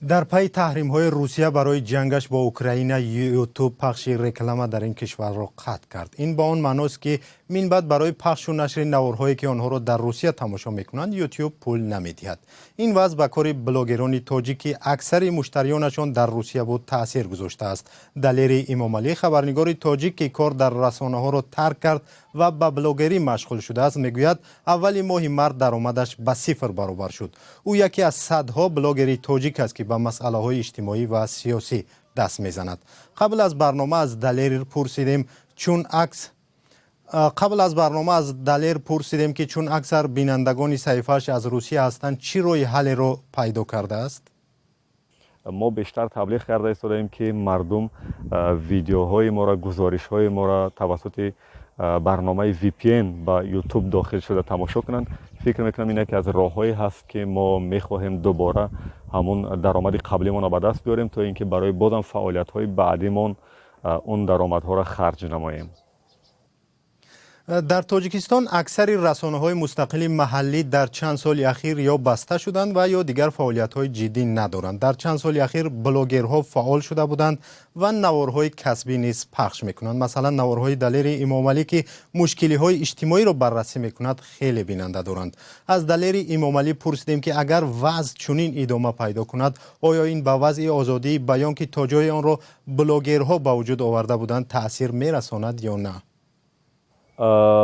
در پی تحریم‌های روسیه برای جنگش با اوکراین، یوتیوب پخش رکلام در این کشور را قطع کرد. این با آن معناست که من بعد برای پخش و نشر نوارهایی که آنها را در روسیه تماشا می‌کنند یوتیوب پول نمی‌دهد. این وضع به کار بلاگران تاجیک که اکثر مشتریانشان در روسیه بود تاثیر گذاشته است. دلیر امامعلی، خبرنگار تاجیک که کار در رسانه‌ها را ترک کرد و به بلاگری مشغول شده است، میگوید اول ماه مارس درآمدش به 0 برابر شد. او یکی از صدها بلاگر تاجیک است که به مسئله‌های اجتماعی و سیاسی دست میزند. قبل از برنامه از دلیر پرسیدیم که چون اکثر بینندگان صحیفه‌اش از روسیه هستند چی راه حل را پیدا کرده است؟ ما بیشتر تبلیغ کرده ایستادیم که مردم ویدیوهای ما را، گزارش‌های ما را توسط برنامه VPN با یوتیوب داخل شده تماشا کنند. فکر میکنم اینه که از راههایی هست که ما میخواهیم دوباره همون درآمد قبلیمون را به دست بیاریم تا اینکه برای بازم فعالیت‌های بعدیمون اون درآمدها را خرج نماییم. در تاجیکستان اکثر رسانه‌های مستقل محلی در چند سال اخیر یا بسته شدند و یا دیگر فعالیت‌های جدی ندارند. در چند سال اخیر بلاگرها فعال شده بودند و نوارهای کسبی نیز پخش می‌کنند. مثلا نوارهای دلیر امامعلی که مشکل‌های اجتماعی را بررسی می‌کند خیلی بیننده دارند. از دلیر امامعلی پرسیدیم که اگر وضع چنین ادامه پیدا کند آیا این به وضع آزادی بیان که تا جای آن را بلاگرها به وجود آورده بودند تأثیر می‌رساند یا نه؟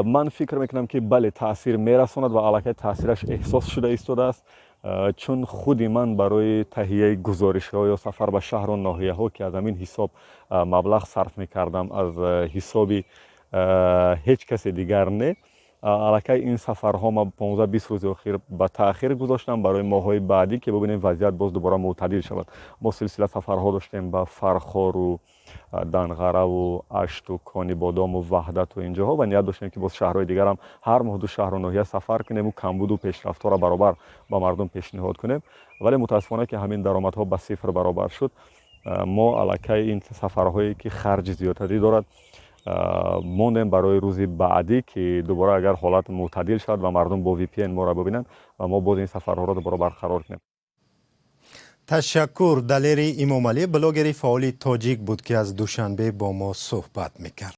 من فکر میکنم که بله تاثیر میرساند و الکی تاثیرش احساس شده ایستاده است، چون خودی من برای تهیه گزارش‌ها یا سفر به شهر و ناحیه ها که از همین حساب مبلغ صرف میکردم از حسابی هیچ کسی دیگر نه، الکی این سفرها ما 15-20 روز اخیر به تاخیر گذاشتم برای ماهای بعدی که ببینیم وضعیت باز دوباره معتدل شود. ما سلسله سفرها داشتیم به فرخار و دنغره و اشت و کانی بادام و وحدت و اینجاها و نیت داشتیم که باز شهرهای دیگر هم هر ماه دو شهر و ناحیه سفر کنیم و کمبود و پیشرفت‌ها را برابر با مردم پیشنهاد کنیم، ولی متاسفانه که همین درآمدها به 0 برابر شد. ما الکی این سفرهایی که خرج زیادی دارد موندیم برای روزی بعدی که دوباره اگر حالت معتدل شد و مردم با VPN ما را ببینند و ما باز این سفرها را دوباره برقرار کنیم. تشکر. دلیر امامعلی بلاگر فعال تاجیک بود که از دوشنبه با ما صحبت میکرد.